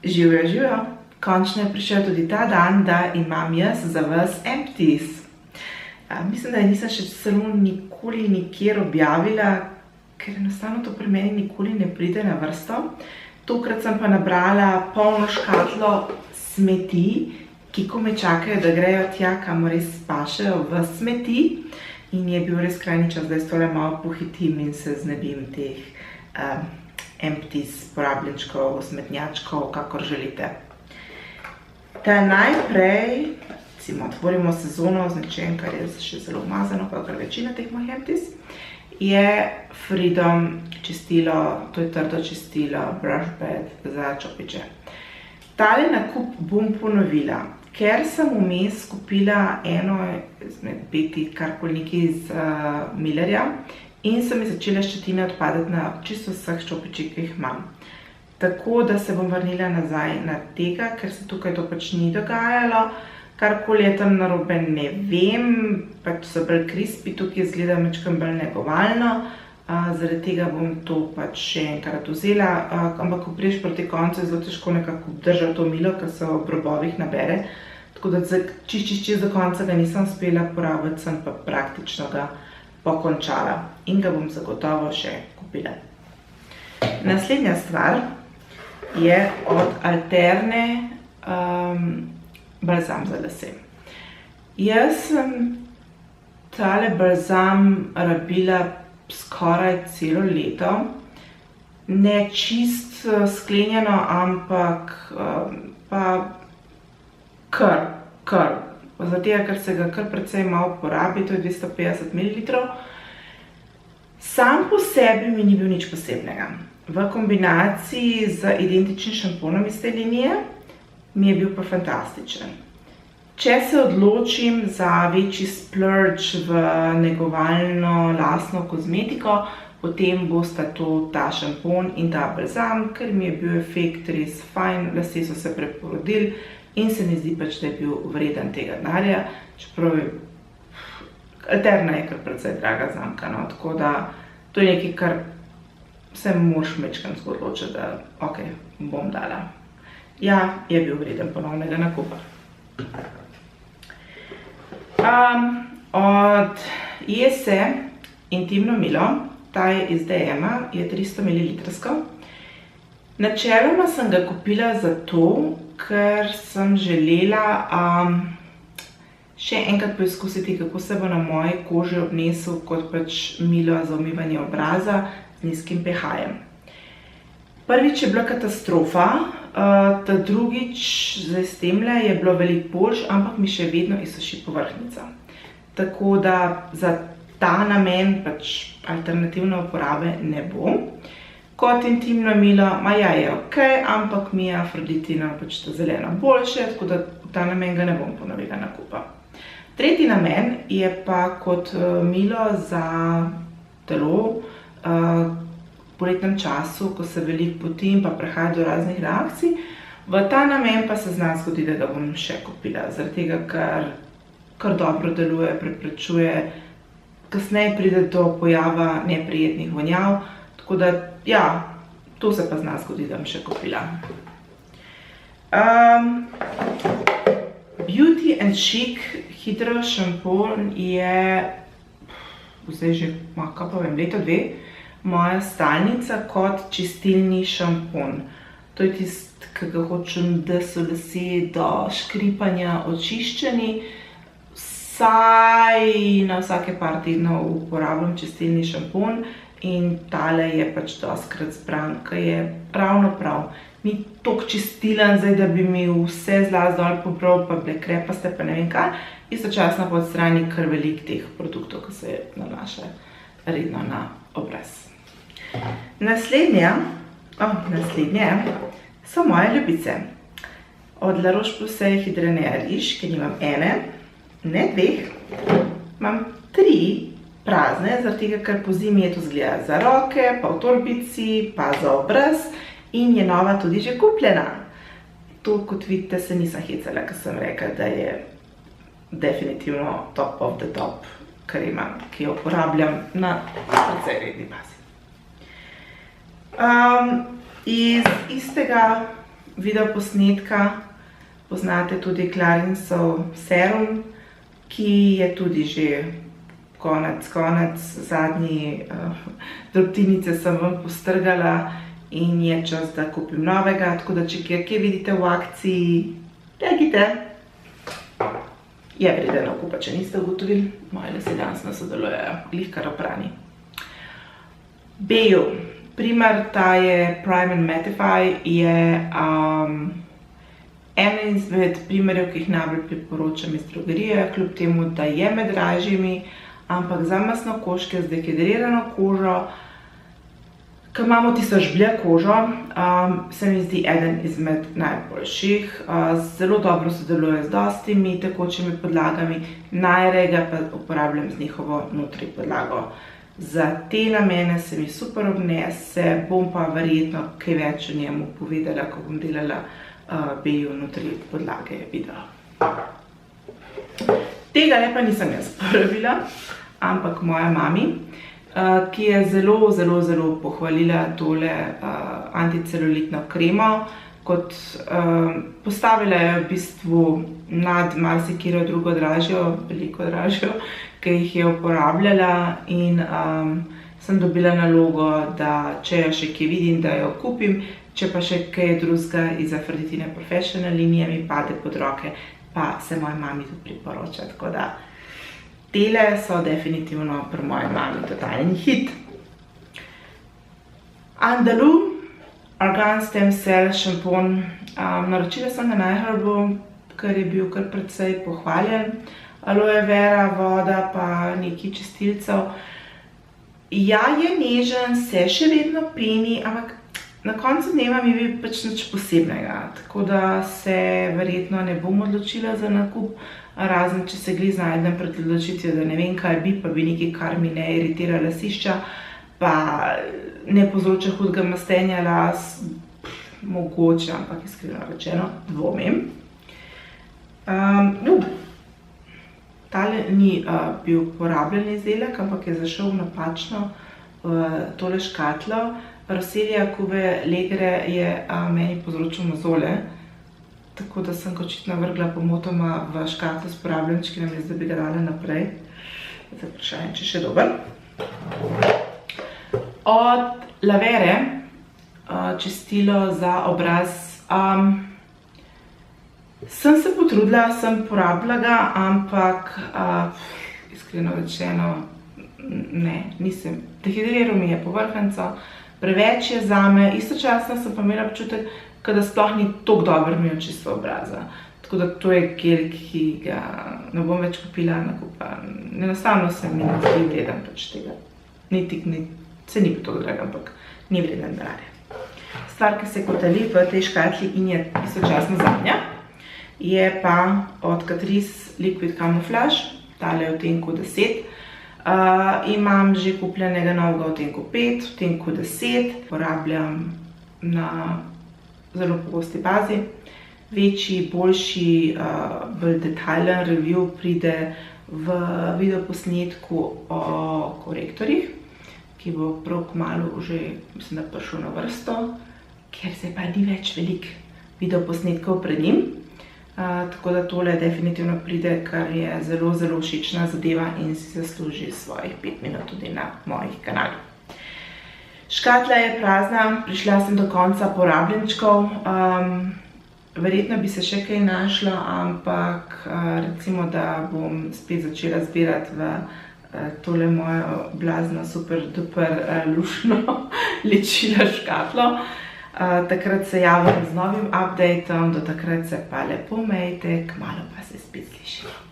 Živjo, živjo. Končno je prišel tudi ta dan, da imam jaz za vas Empties. Mislim, da nisem še celo nikoli nikjer objavila, ker enostavno to pri meni nikoli ne pride na vrsto. Tokrat sem pa nabrala polno škatlo smeti, ki komaj čakajo, da grejo tja, kamor res pašejo v smeti. In je bil res skrajni čas, da jaz tole malo pohitim in se znebim teh Empties, porabljenčkov, smetnjačkov, kakor želite. Da najprej, recimo, otvorimo sezono z nečem, kar je še zelo umazano, kakor večina teh mojih Empties, je Freedom čistilo, to je trdo čistilo, brush bed za čopiče. Tale nakup bom ponovila, ker sem vmes kupila eno izmed petih karkoli iz Millerja in so mi začele ščetine odpadati na čisto vseh čopičih, ki jih imam. Tako da se bom vrnila nazaj na tega, ker se tukaj to pač ni dogajalo. Karkoli je tam narobe, ne vem, pač so bolj crispy, tukaj izgleda majčkeno bolj negovalno. Zaradi tega bom to pač še enkrat vzela, ampak ko prideš proti koncu, je zelo težko nekako obdržati to milo, ker se ob robovih nabere. Tako da čist do konca ga nisem uspela porabiti, sem pa praktično ga pokončala in ga bom zagotovo še kupila. Naslednja stvar je od Alterne balzam za lase. Jaz sem tale balzam rabila skoraj celo leto. Ne čist sklenjeno, ampak pa kar. Zato, ker se ga kar precej malo porabi, to je 250 ml. Sam po sebi mi ni bil nič posebnega. V kombinaciji z identičnim šamponom iz te linije mi je bil pa fantastičen. Če se odločim za večji splurge v negovalno lasno kozmetiko, potem bosta to ta šampon in ta balzam, ker mi je bil efekt res fajn, lasje so se preporodili in se mi zdi pač, da je bil vreden tega denarja, čeprav Alterna je kar precej draga znamka, no, tako da to je nekaj, kar se moraš majčkeno odločiti, da ok, bom dala. Ja, je bil vreden ponovnega nakupa. Od Jese intimno milo, ta je iz DM-a, je 300 ml. Načeloma sem ga kupila zato, ker sem želela še enkrat poizkusiti, kako se bo na moji koži obnesel kot pač milo za umivanje obraza z nizkim pH-jem. Prvič je bila katastrofa, ta drugič zdaj s temle je bilo veliko boljše, ampak mi še vedno izsuši povrhnjica. Tako da za ta namen pač alternativne uporabe ne bo. Kot intimno milo, maja je ok, ampak mi je Afroditina pač ta zelena boljše, tako da v ta namen ga ne bom ponovila nakupa. Tretji namen je pa kot milo za telo v poletnem času, ko se veliko potim pa prihaja do raznih reakcij. V ta namen pa se zna zgodi, da ga bom še kupila, zaradi tega, ker kar dobro deluje, preprečuje, kasneje pride do pojava neprijetnih vonjav, tako da ja, to se pa zna zgodi, da bom še kupila. Beauty and Chic Hydro šampon je, zdaj že, kaj pa vem, leto dve, moja stalnica kot čistilni šampon. To je tisti, ki ga hočem, da so lasje do škripanja očiščeni. Vsaj na vsake par tednov uporabljam čistilni šampon in tale je pač dostikrat zbran, ki je ravno prav. Ni toliko čistilen, zdaj, da bi mi vse zlaz dol pobral, pa bile krepaste, pa ne vem kaj. Istočasno pa odstrani kar veliko teh produktov, ki se nanašajo redno na obraz. Naslednje so moje ljubice. Od La Roche-Posay Hydranea Riche, ki nimam ene, ne dveh, imam 3 prazne, zaradi tega, ker po zimi je to zgleda za roke, pa v torbici, pa za obraz in je nova tudi že kupljena. To, kot vidite, se nisem hecala, ker sem rekla, da je definitivno top of the top krema, ki jo uporabljam na precej redni bazi. Iz istega videoposnetka poznate tudi Clarinsov serum, ki je tudi že konec, zadnji drobtinice sem vam postrgala in je čas, da kupim novega, tako da če kje vidite v akciji, reagite. Je vreden nakupa, če niste ugotovili, moje lasje danes ne sodelujejo, glih kar oprani. Beju, primer, ta je Prime and Mattify, je ena izmed primerjev, ki jih najbolj priporočam iz drogerije, kljub temu, da je med dražjimi, ampak za masnokoške z dehidrirano kožo, ko imamo tisto žblje kožo, se mi zdi eden izmed najboljših. Zelo dobro sodeluje z dostimi tekočimi podlagami, najraje pa uporabljam z njihovo nutri podlago. Za te namene se mi super obnese, bom pa verjetno kaj več o njemu povedala, ko bom delala Beju nutri podlage video. Tega pa nisem jaz porabila, ampak moja mami, ki je zelo pohvalila tole anticelulitno kremo, kot postavila je v bistvu nad marsikatero drugo dražjo, veliko dražjo, ki jih je uporabljala in sem dobila nalogo, da če jo še kje vidim, da jo kupim, če pa še kaj drugega iz Afroditine Professional linije mi pade pod roke, pa se moji mami tudi priporoča, tako da tele so definitivno pri moji mami totalni hit. Andalou Argan Stem Cell šampon. Naročila sem ga na iHerbu, ker je bil kar precej pohvaljen. Aloe vera, voda pa nekaj čistilcev. Ja, je nežen, se še vedno peni, ampak na koncu dneva mi bi pač nič posebnega, tako da se verjetno ne bom odločila za nakup, razen če se glih znajdem pred odločitvijo, da ne vem, kaj bi, pa bi nekaj, kar mi ne iritira lasišča, pa ne povzroča hudega mastenja las, mogoče, ampak iskreno rečeno, dvomim. Tale ni bil uporabljen izdelek, ampak je zašel napačno tole škatlo. Roselija Kube Legre je meni povzročil mozole, tako da sem ga očitno vrgla pomotoma v škatlo s porabljenčki, namesto da bi ga dala naprej. Zdaj vprašanje, če še dober. Od Lavere čistilo za obraz. Sem se potrudila, sem porabila ga, ampak iskreno rečeno ne, nisem. Dehidriral mi je povrhnjico, preveč je zame, istočasno sem pa imela občutek, da sploh ni toliko dobro mi očistvo obraza. Tako da to je gel, ki ga ne bom več kupila nakupa. Enostavno se mi ne zdi vreden pač tega. Se ni pa to drag, ampak ni vreden denarja. Stvar, ki se kotali v tej škatli in je istočasno zadnja, je pa od Catrice Liquid Camouflage, tale v odtenku 10. Imam že kupljenega novega v odtenku 5, v odtenku 10, porabljam na zelo pogosti bazi. Večji, boljši, bolj detajlen review pride v videoposnetku o korektorjih, ki bo prav kmalu že, mislim, da prišel na vrsto, ker se pa ni več veliko videoposnetkov pred njim. Tako da tole definitivno pride, kar je zelo všečna zadeva in si zasluži svojih 5 minut tudi na mojih kanalih. Škatla je prazna, prišla sem do konca porabljenčkov. Verjetno bi se še kaj našlo, ampak recimo, da bom spet začela zbirati v tole mojo blazno super duper lušno ličila škatlo. Takrat se javim z novim updateom, do takrat se pa lepo imejte, kmalu pa se spet slišimo.